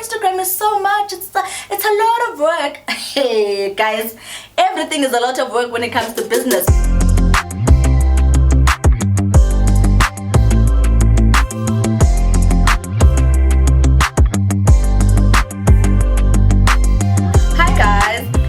Instagram is so much, it's a lot of work. Hey guys, everything is a lot of work when it comes to business.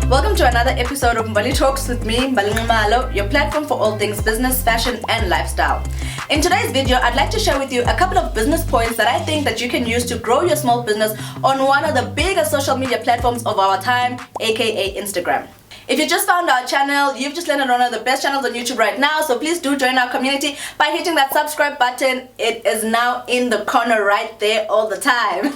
Welcome to another episode of Mbali Talks with me, Mbali Malo, your platform for all things business, fashion, and lifestyle. In today's video, I'd like to share with you a couple of business points that I think that you can use to grow your small business on one of the biggest social media platforms of our time, aka Instagram. If you just found our channel, you've just landed on one of the best channels on YouTube right now, so please do join our community by hitting that subscribe button. It is now in the corner right there all the time.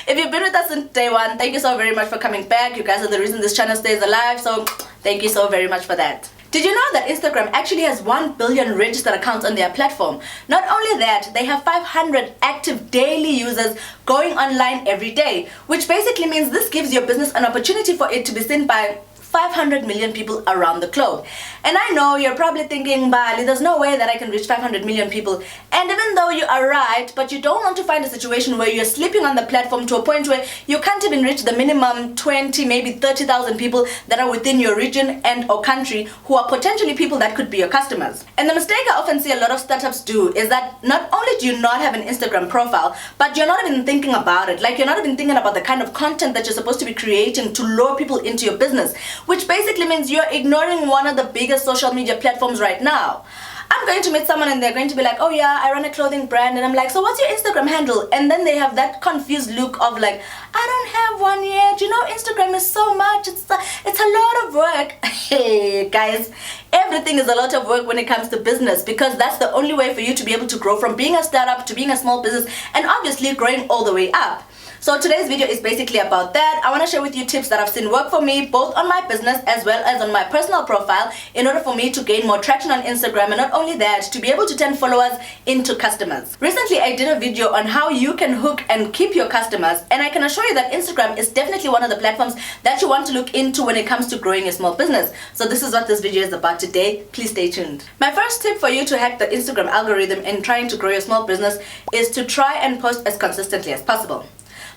If you've been with us since day one, thank you so very much for coming back. You guys are the reason this channel stays alive, so thank you so very much for that. Did you know that Instagram actually has 1 billion registered accounts on their platform? Not only that, they have 500 active daily users going online every day, which basically means this gives your business an opportunity for it to be seen by 500 million people around the globe. And I know you're probably thinking, Bali, there's no way that I can reach 500 million people. And even though you are right, but you don't want to find a situation where you're sleeping on the platform to a point where you can't even reach the minimum 20, maybe 30,000 people that are within your region and or country who are potentially people that could be your customers. And the mistake I often see a lot of startups do is that not only do you not have an Instagram profile, but you're not even thinking about it. Like, you're not even thinking about the kind of content that you're supposed to be creating to lure people into your business, which basically means you're ignoring one of the biggest social media platforms right now. I'm going to meet someone and they're going to be like, oh yeah, I run a clothing brand, and I'm like, so what's your Instagram handle? And then they have that confused look of like, I don't have one yet, you know, Instagram is so much, it's a lot of work. Hey guys, everything is a lot of work when it comes to business, because that's the only way for you to be able to grow from being a startup to being a small business, and obviously growing all the way up. So today's video is basically about that. I want to share with you tips that I've seen work for me, both on my business as well as on my personal profile, in order for me to gain more traction on Instagram, and not only that, to be able to turn followers into customers. Recently, I did a video on how you can hook and keep your customers, and I can assure you that Instagram is definitely one of the platforms that you want to look into when it comes to growing a small business. So this is what this video is about today. Please stay tuned. My first tip for you to hack the Instagram algorithm in trying to grow your small business is to try and post as consistently as possible.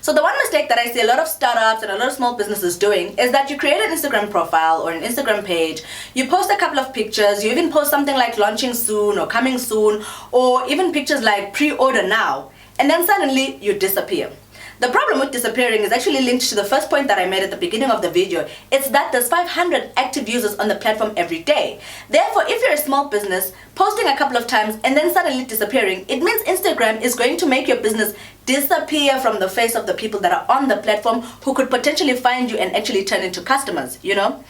So the one mistake that I see a lot of startups and a lot of small businesses doing is that you create an Instagram profile or an Instagram page, you post a couple of pictures, you even post something like launching soon or coming soon, or even pictures like pre-order now, and then suddenly you disappear. The problem with disappearing is actually linked to the first point that I made at the beginning of the video. It's that there's 500 active users on the platform every day. Therefore, if you're a small business, posting a couple of times and then suddenly disappearing, it means Instagram is going to make your business disappear from the face of the people that are on the platform who could potentially find you and actually turn into customers, you know?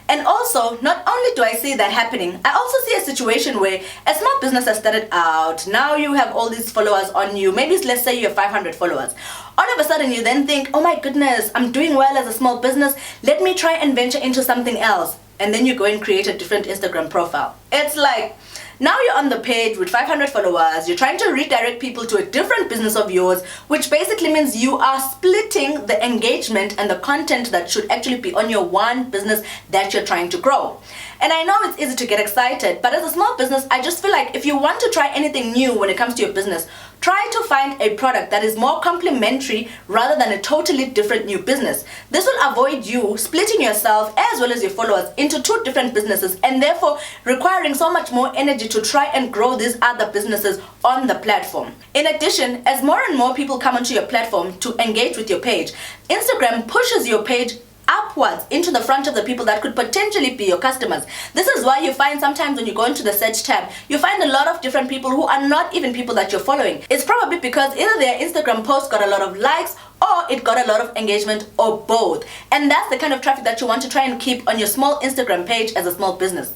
And also, not only do I see that happening, I also see a situation where a small business has started out. Now you have all these followers on you. Maybe let's say you have 500 followers. All of a sudden you then think, oh my goodness, I'm doing well as a small business. Let me try and venture into something else. And then you go and create a different Instagram profile. It's like, now you're on the page with 500 followers, you're trying to redirect people to a different business of yours, which basically means you are splitting the engagement and the content that should actually be on your one business that you're trying to grow. And I know it's easy to get excited, but as a small business, I just feel like if you want to try anything new when it comes to your business, try to find a product that is more complementary rather than a totally different new business. This will avoid you splitting yourself as well as your followers into two different businesses, and therefore requiring so much more energy to try and grow these other businesses on the platform. In addition, as more and more people come onto your platform to engage with your page, Instagram pushes your page upwards into the front of the people that could potentially be your customers. This is why you find sometimes when you go into the search tab, you find a lot of different people who are not even people that you're following. It's probably because either their Instagram post got a lot of likes or it got a lot of engagement, or both. And that's the kind of traffic that you want to try and keep on your small Instagram page as a small business.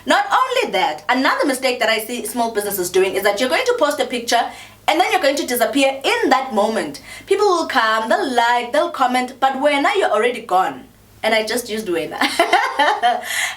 Not only that, another mistake that I see small businesses doing is that you're going to post a picture and then you're going to disappear in that moment. People will come, they'll like, they'll comment, but when you're already gone. And I just used Wena.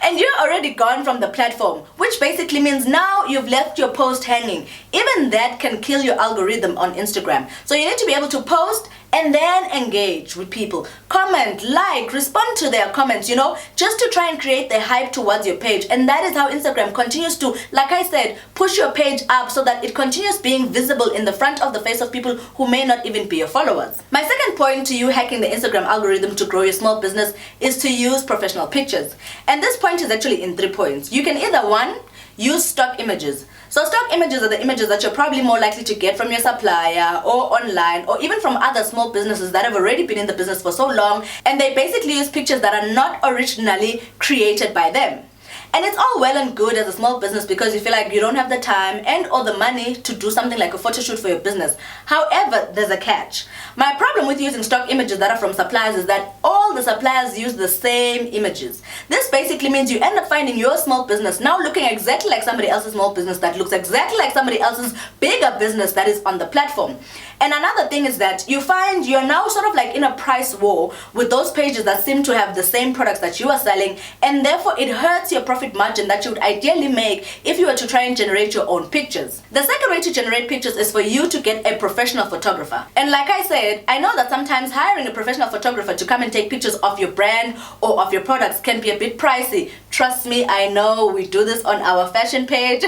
And you're already gone from the platform, which basically means now you've left your post hanging. Even that can kill your algorithm on Instagram. So you need to be able to post and then engage with people. Comment, like, respond to their comments, just to try and create the hype towards your page. And that is how Instagram continues to, like I said, push your page up so that it continues being visible in the front of the face of people who may not even be your followers. My second point to you hacking the Instagram algorithm to grow your small business is to use professional pictures. And this point is actually in 3 points. You can either, 1, use stock images. So stock images are the images that you're probably more likely to get from your supplier or online or even from other small businesses that have already been in the business for so long, and they basically use pictures that are not originally created by them. And it's all well and good as a small business because you feel like you don't have the time and or the money to do something like a photo shoot for your business. However, there's a catch. My problem with using stock images that are from suppliers is that all the suppliers use the same images. This basically means you end up finding your small business now looking exactly like somebody else's small business that looks exactly like somebody else's bigger business that is on the platform. And another thing is that you find you're now sort of like in a price war with those pages that seem to have the same products that you are selling, and therefore it hurts your profit margin that you would ideally make if you were to try and generate your own pictures. The second way to generate pictures is for you to get a professional photographer. And like I said, I know that sometimes hiring a professional photographer to come and take pictures of your brand or of your products can be a bit pricey. Trust me, I know, we do this on our fashion page.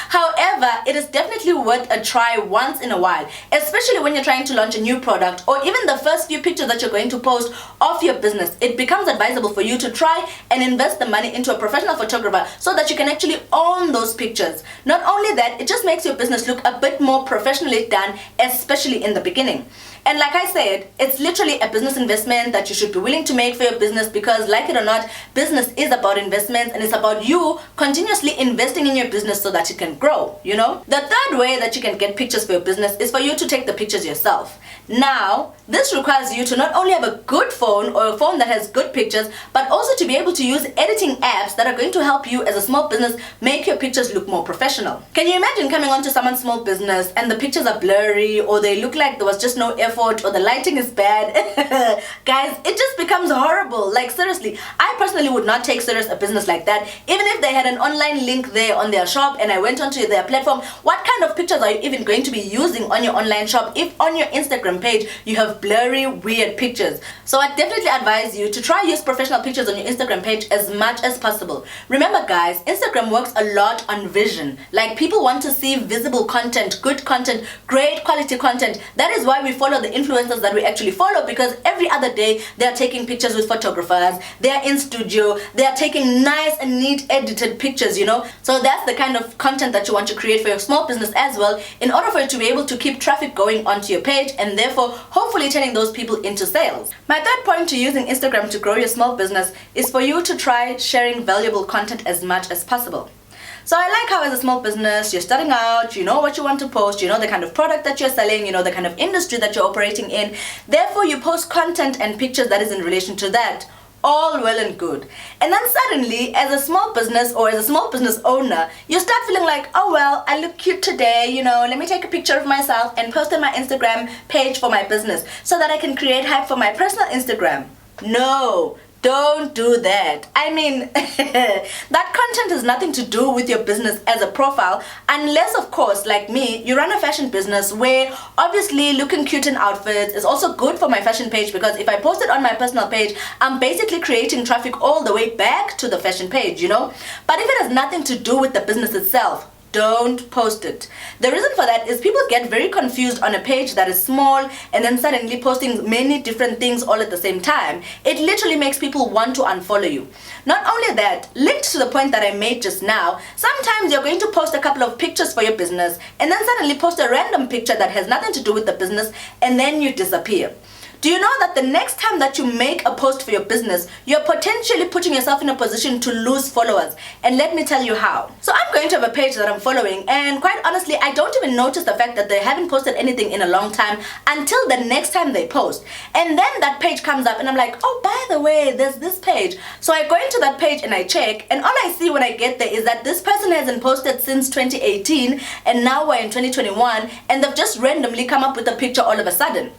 However, it is definitely worth a try once in a while, especially when you're trying to launch a new product or even the first few pictures that you're going to post of your business. It becomes advisable for you to try and invest the money into a professional photographer so that you can actually own those pictures. Not only that, it just makes your business look a bit more professionally done, especially in the beginning. And like I said, it's literally a business investment that you should be willing to make for your business because, like it or not, business is about investments and it's about you continuously investing in your business so that it can grow, The third way that you can get pictures for your business is for you to take the pictures yourself. Now, this requires you to not only have a good phone or a phone that has good pictures, but also to be able to use editing apps that are going to help you as a small business make your pictures look more professional. Can you imagine coming onto someone's small business and the pictures are blurry or they look like there was just no effort or the lighting is bad? Guys, it just becomes horrible. Like seriously, I personally would not take serious a business like that. Even if they had an online link there on their shop and I went onto their platform, what kind of pictures are you even going to be using on your online shop if on your Instagram page you have blurry, weird pictures? So I definitely advise you to try use professional pictures on your Instagram page as much as possible. Remember guys, Instagram works a lot on vision. Like people want to see visible content, good content, great quality content. That is why we follow the influencers that we actually follow, because every other day they are taking pictures with photographers, they are in studio, they are taking nice and neat edited pictures, So that's the kind of content that you want to create for your small business as well, in order for you to be able to keep traffic going onto your page and therefore hopefully turning those people into sales. My third point to using Instagram to grow your small business is for you to try sharing valuable content as much as possible. So I like how as a small business, you're starting out, you know what you want to post, you know the kind of product that you're selling, you know the kind of industry that you're operating in. Therefore, you post content and pictures that is in relation to that. All well and good. And then suddenly, as a small business or as a small business owner, you start feeling like, oh well, I look cute today, let me take a picture of myself and post on my Instagram page for my business so that I can create hype for my personal Instagram. No. Don't do that. I mean, that content has nothing to do with your business as a profile, unless, of course, like me, you run a fashion business where obviously looking cute in outfits is also good for my fashion page, because if I post it on my personal page, I'm basically creating traffic all the way back to the fashion page, But if it has nothing to do with the business itself, don't post it. The reason for that is people get very confused on a page that is small and then suddenly posting many different things all at the same time. It literally makes people want to unfollow you. Not only that, linked to the point that I made just now, sometimes you're going to post a couple of pictures for your business and then suddenly post a random picture that has nothing to do with the business and then you disappear. Do you know that the next time that you make a post for your business, you're potentially putting yourself in a position to lose followers? And let me tell you how. So I'm going to have a page that I'm following, and quite honestly, I don't even notice the fact that they haven't posted anything in a long time until the next time they post. And then that page comes up and I'm like, oh, by the way, there's this page. So I go into that page and I check, and all I see when I get there is that this person hasn't posted since 2018, and now we're in 2021, and they've just randomly come up with a picture all of a sudden.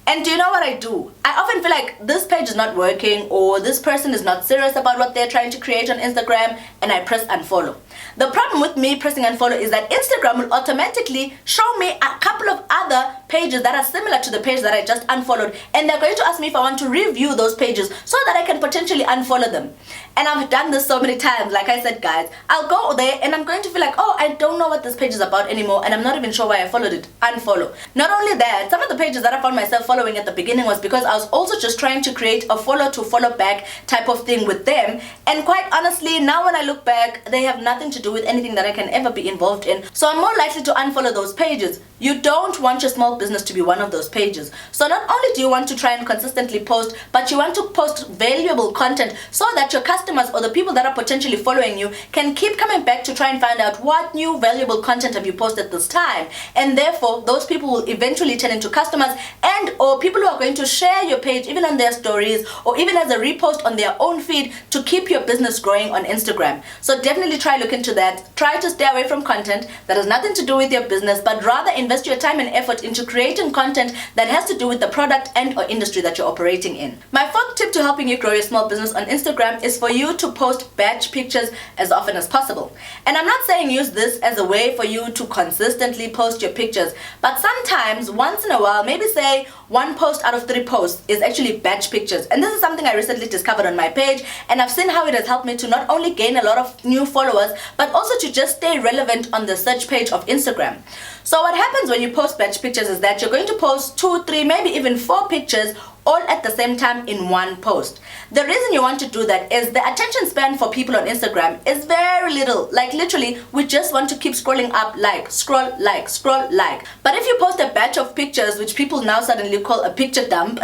And do you know what I do? I often feel like this page is not working, or this person is not serious about what they're trying to create on Instagram, and I press unfollow. The problem with me pressing unfollow is that Instagram will automatically show me a couple of other pages that are similar to the page that I just unfollowed, and they're going to ask me if I want to review those pages so that I can potentially unfollow them. And I've done this so many times. Like I said, guys, I'll go there and I'm going to feel like, oh, I don't know what this page is about anymore, and I'm not even sure why I followed it. Unfollow. Not only that, some of the pages that I found myself following at the beginning was because I was also just trying to create a follow to follow back type of thing with them, and quite honestly, now when I look back, they have nothing to do with anything that I can ever be involved in, so I'm more likely to unfollow those pages. You don't want your small business to be one of those pages. So not only do you want to try and consistently post, but you want to post valuable content so that your customers or the people that are potentially following you can keep coming back to try and find out what new valuable content have you posted this time. And therefore, those people will eventually turn into customers and or people who are going to share your page even on their stories or even as a repost on their own feed to keep your business growing on Instagram. So definitely try look into that. Try to stay away from content that has nothing to do with your business, but rather invest your time and effort into creating content that has to do with the product and or industry that you're operating in. My fourth tip to helping you grow your small business on Instagram is for you to post batch pictures as often as possible. And I'm not saying use this as a way for you to consistently post your pictures, but sometimes once in a while, maybe say 1 post out of 3 posts is actually batch pictures. And this is something I recently discovered on my page, and I've seen how it has helped me to not only gain a lot of new followers, but also to just stay relevant on the search page of Instagram. So what happens when you post batch pictures is that you're going to post 2, 3, maybe even 4 pictures all at the same time in one post. The reason you want to do that is the attention span for people on Instagram is very little. Like literally, we just want to keep scrolling up, like, scroll, like, scroll, like. But if you post a batch of pictures, which people now suddenly call a picture dump,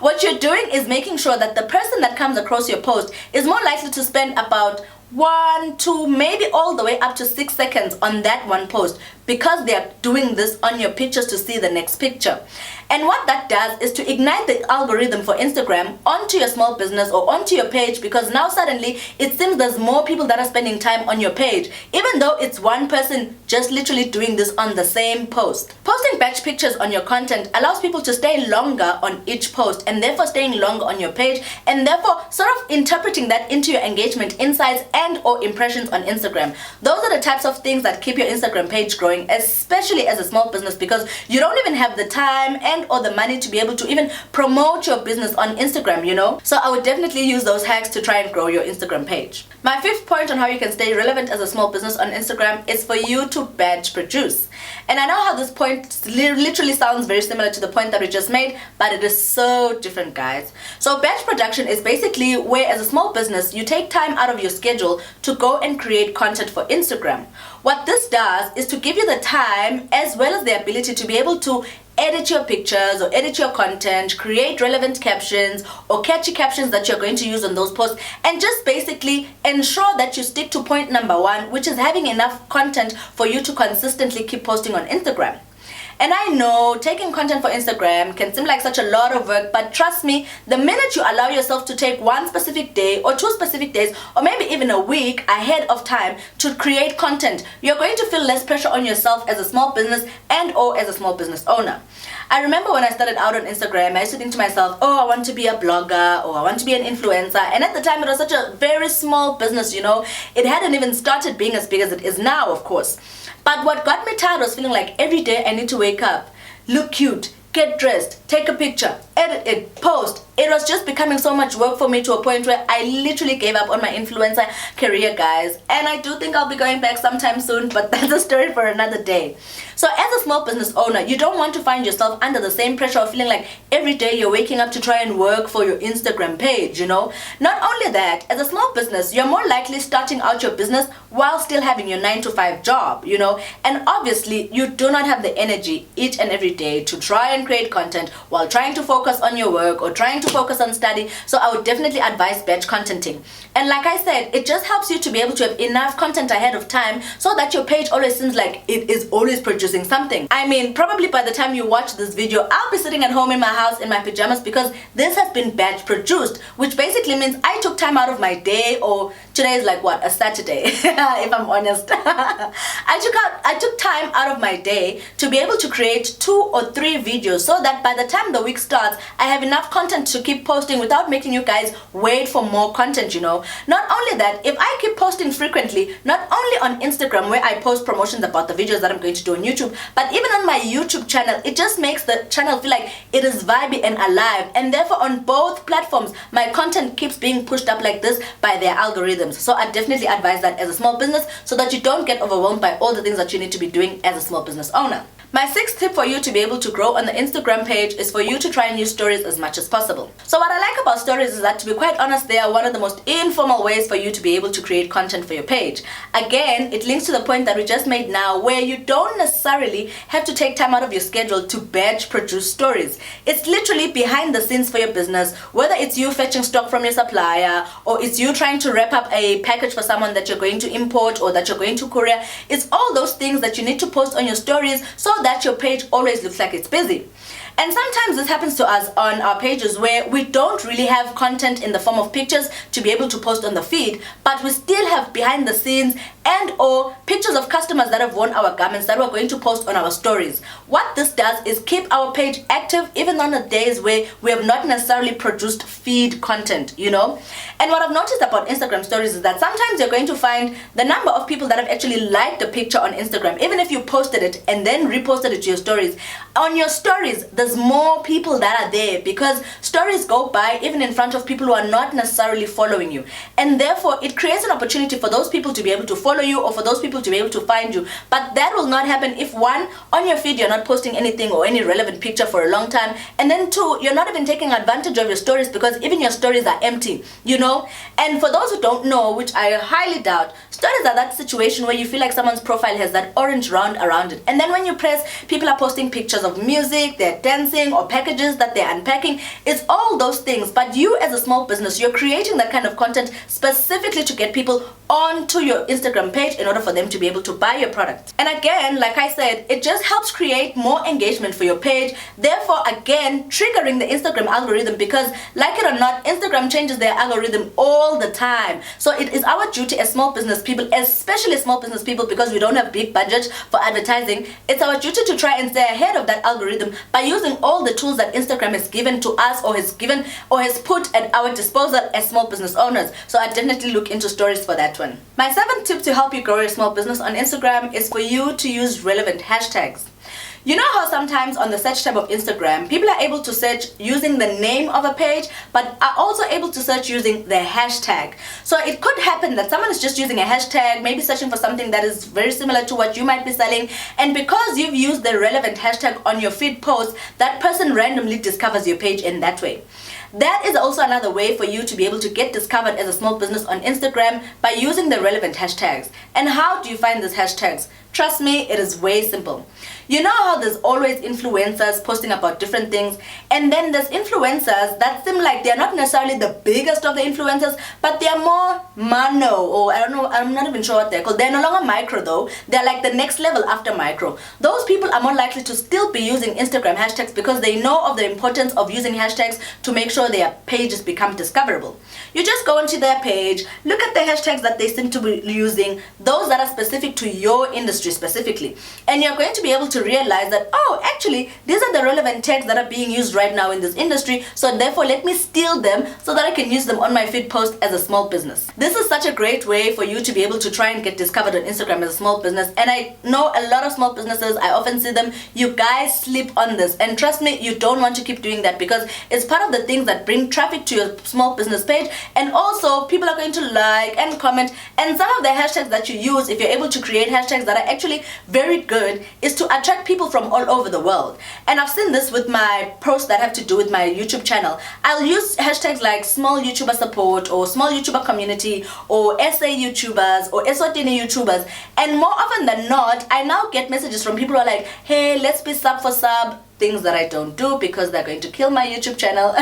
what you're doing is making sure that the person that comes across your post is more likely to spend about 1, 2, maybe all the way up to 6 seconds on that one post, because they are doing this on your pictures to see the next picture. And what that does is to ignite the algorithm for Instagram onto your small business or onto your page, because now suddenly it seems there's more people that are spending time on your page, even though it's one person just literally doing this on the same post. Posting batch pictures on your content allows people to stay longer on each post, and therefore staying longer on your page, and therefore sort of interpreting that into your engagement insights and or impressions on Instagram. Those are the types of things that keep your Instagram page growing, especially as a small business, because you don't even have the time and or the money to be able to even promote your business on Instagram, you know. So I would definitely use those hacks to try and grow your Instagram page. My fifth point on how you can stay relevant as a small business on Instagram is for you to batch produce. And I know how this point literally sounds very similar to the point that we just made, but it is so different, guys. So batch production is basically where, as a small business, you take time out of your schedule to go and create content for Instagram. What this does is to give you the time as well as the ability to be able to edit your pictures or edit your content, create relevant captions or catchy captions that you're going to use on those posts, and just basically ensure that you stick to point number 1, which is having enough content for you to consistently keep posting on Instagram. And I know taking content for Instagram can seem like such a lot of work, but trust me, the minute you allow yourself to take one specific day or 2 specific days or maybe even a week ahead of time to create content, you're going to feel less pressure on yourself as a small business and or as a small business owner. I remember when I started out on Instagram, I used to think to myself, oh, I want to be a blogger or I want to be an influencer. And at the time, it was such a very small business, you know. It hadn't even started being as big as it is now, of course. But what got me tired was feeling like every day I need to wake up, look cute, get dressed, take a picture, edit it, post. It was just becoming so much work for me to a point where I literally gave up on my influencer career, guys. And I do think I'll be going back sometime soon, but that's a story for another day. So as a small business owner, you don't want to find yourself under the same pressure of feeling like every day you're waking up to try and work for your Instagram page, you know. Not only that, as a small business, you're more likely starting out your business while still having your 9-to-5 job, you know. And obviously, you do not have the energy each and every day to try and create content while trying to focus on your work or trying to focus on study. So I would definitely advise batch contenting. And like I said, it just helps you to be able to have enough content ahead of time so that your page always seems like it is always producing something. I mean, probably by the time you watch this video, I'll be sitting at home in my house in my pajamas because this has been batch produced, which basically means I took time out of my day, or today is like what, a Saturday, if I'm honest. I took time out of my day to be able to create 2 or 3 videos so that by the time the week starts, starts, I have enough content to keep posting without making you guys wait for more content, you know. Not only that, if I keep posting frequently, not only on Instagram where I post promotions about the videos that I'm going to do on YouTube, but even on my YouTube channel, it just makes the channel feel like it is vibey and alive, and therefore on both platforms my content keeps being pushed up like this by their algorithms. So I definitely advise that as a small business, so that you don't get overwhelmed by all the things that you need to be doing as a small business owner. My sixth tip for you to be able to grow on the Instagram page is for you to try and use stories as much as possible. So what I like about stories is that, to be quite honest, they are one of the most informal ways for you to be able to create content for your page. Again, it links to the point that we just made now, where you don't necessarily have to take time out of your schedule to batch produce stories. It's literally behind the scenes for your business, whether it's you fetching stock from your supplier, or it's you trying to wrap up a package for someone that you're going to import or that you're going to courier. It's all those things that you need to post on your stories so that your page always looks like it's busy. And sometimes this happens to us on our pages where we don't really have content in the form of pictures to be able to post on the feed, but we still have behind the scenes and or pictures of customers that have worn our garments that we're going to post on our stories. What this does is keep our page active even on the days where we have not necessarily produced feed content, you know. And what I've noticed about Instagram stories is that sometimes you're going to find the number of people that have actually liked the picture on Instagram, even if you posted it and then reposted it to your stories. On your stories, there's more people that are there, because stories go by even in front of people who are not necessarily following you, and therefore it creates an opportunity for those people to be able to follow you or for those people to be able to find you. But that will not happen if, one, on your feed you're not posting anything or any relevant picture for a long time, and then two, you're not even taking advantage of your stories, because even your stories are empty, you know. And for those who don't know, which I highly doubt, stories are that situation where you feel like someone's profile has that orange round around it, and then when you press, people are posting pictures of music, they're dancing, or packages that they're unpacking. It's all those things, but you as a small business, you're creating that kind of content specifically to get people onto your Instagram page in order for them to be able to buy your product. And again, like I said, it just helps create more engagement for your page, therefore again triggering the Instagram algorithm, because like it or not, Instagram changes their algorithm all the time. So it is our duty as small business people, especially small business people, because we don't have big budgets for advertising, it's our duty to try and stay ahead of that algorithm by using all the tools that Instagram has given to us, or has put at our disposal as small business owners. So I definitely look into stories for that one. My seventh tip to help you grow your small business on Instagram is for you to use relevant hashtags. You know how sometimes on the search tab of Instagram, people are able to search using the name of a page, but are also able to search using the hashtag. So it could happen that someone is just using a hashtag, maybe searching for something that is very similar to what you might be selling, and because you've used the relevant hashtag on your feed post, that person randomly discovers your page in that way. That is also another way for you to be able to get discovered as a small business on Instagram, by using the relevant hashtags. And how do you find these hashtags? Trust me, it is way simple. You know how there's always influencers posting about different things, and then there's influencers that seem like they're not necessarily the biggest of the influencers, but they're more mano, or I don't know, I'm not even sure what they're called. They're no longer micro though, they're like the next level after micro. Those people are more likely to still be using Instagram hashtags, because they know of the importance of using hashtags to make sure their pages become discoverable. You just go into their page, look at the hashtags that they seem to be using, those that are specific to your industry specifically, and you're going to be able to realize that, oh, actually these are the relevant tags that are being used right now in this industry, so therefore let me steal them so that I can use them on my feed post as a small business. This is such a great way for you to be able to try and get discovered on Instagram as a small business, and I know a lot of small businesses, I often see them, you guys sleep on this, and trust me, you don't want to keep doing that, because it's part of the things that bring traffic to your small business page, and also people are going to like and comment. And some of the hashtags that you use, if you're able to create hashtags that are actually very good, is to attract people from all over the world. And I've seen this with my posts that have to do with my YouTube channel. I'll use hashtags like small YouTuber support, or small YouTuber community, or SA YouTubers, or Eswatini YouTubers, and more often than not, I now get messages from people who are like, hey, let's be sub for sub, things that I don't do because they're going to kill my YouTube channel.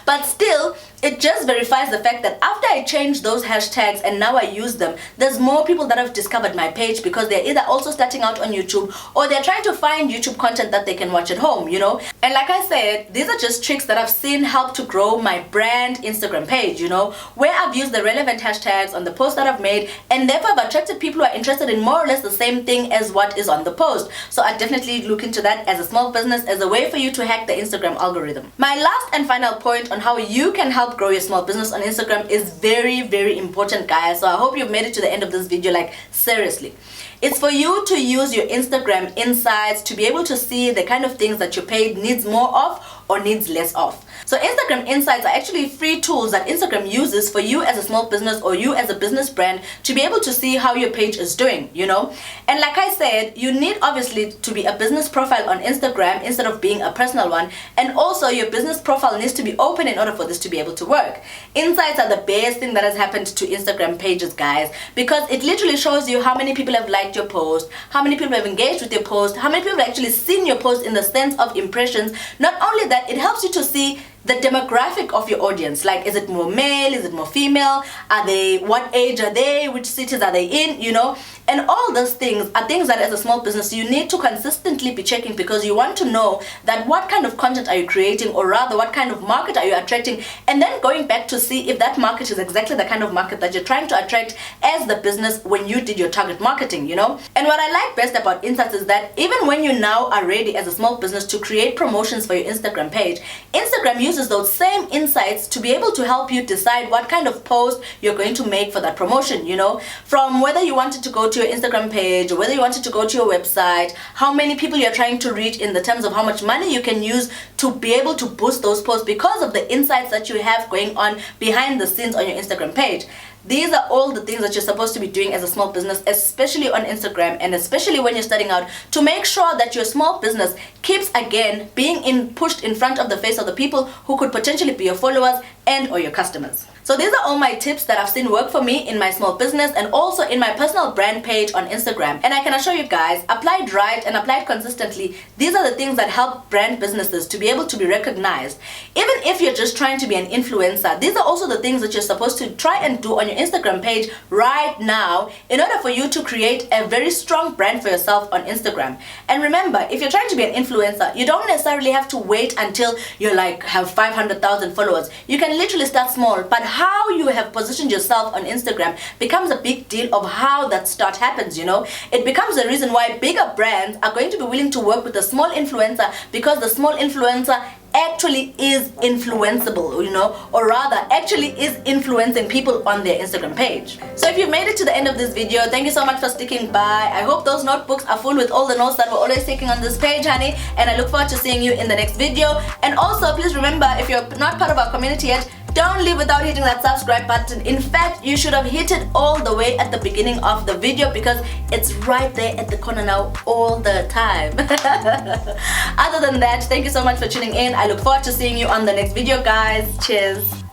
But still, it just verifies the fact that after I changed those hashtags and now I use them, there's more people that have discovered my page, because they're either also starting out on YouTube, or they're trying to find YouTube content that they can watch at home, you know. And like I said, these are just tricks that I've seen help to grow my brand Instagram page, you know, where I've used the relevant hashtags on the post that I've made, and therefore I've attracted people who are interested in more or less the same thing as what is on the post. So I definitely look into that as a small business. business as a way for you to hack the Instagram algorithm. My last and final point on how you can help grow your small business on Instagram is very, very important, guys. So I hope you've made it to the end of this video, like seriously. It's for you to use your Instagram insights to be able to see the kind of things that your page needs more of or needs less of. So Instagram insights are actually free tools that Instagram uses for you as a small business or you as a business brand to be able to see how your page is doing, you know. And like I said, you need obviously to be a business profile on Instagram instead of being a personal one, and also your business profile needs to be open in order for this to be able to work. Insights are the best thing that has happened to Instagram pages, guys, because it literally shows you how many people have liked your post, how many people have engaged with your post, how many people have actually seen your post in the sense of impressions. Not only that, it helps you to see the demographic of your audience. Like, is it more male, is it more female, are they, what age are they, which cities are they in, you know. And all those things are things that as a small business you need to consistently be checking, because you want to know that what kind of content are you creating, or rather what kind of market are you attracting, and then going back to see if that market is exactly the kind of market that you're trying to attract as the business when you did your target marketing, you know. And what I like best about insights is that even when you now are ready as a small business to create promotions for your Instagram page, Instagram uses those same insights to be able to help you decide what kind of post you're going to make for that promotion, you know. From whether you wanted to go to your Instagram page, or whether you wanted to go to your website, how many people you're trying to reach in the terms of how much money you can use to be able to boost those posts because of the insights that you have going on behind the scenes on your Instagram page. These are all the things that you're supposed to be doing as a small business, especially on Instagram, and especially when you're starting out, to make sure that your small business keeps, again, being pushed in front of the face of the people who could potentially be your followers and or your customers. So these are all my tips that I've seen work for me in my small business and also in my personal brand page on Instagram. And I can assure you guys, applied right and applied consistently, these are the things that help brand businesses to be able to be recognized. Even if you're just trying to be an influencer, these are also the things that you're supposed to try and do on your Instagram page right now in order for you to create a very strong brand for yourself on Instagram. And remember, if you're trying to be an influencer, you don't necessarily have to wait until you're like have 500,000 followers. You can literally start small, but how you have positioned yourself on Instagram becomes a big deal of how that start happens, you know. It becomes the reason why bigger brands are going to be willing to work with a small influencer, because the small influencer actually is influenceable, you know, or rather actually is influencing people on their Instagram page. So if you've made it to the end of this video, thank you so much for sticking by. I hope those notebooks are full with all the notes that we're always taking on this page, honey, and I look forward to seeing you in the next video. And also, please remember, if you're not part of our community yet, don't leave without hitting that subscribe button. In fact, you should have hit it all the way at the beginning of the video, because it's right there at the corner now all the time. Other than that, thank you so much for tuning in. I look forward to seeing you on the next video, guys. Cheers.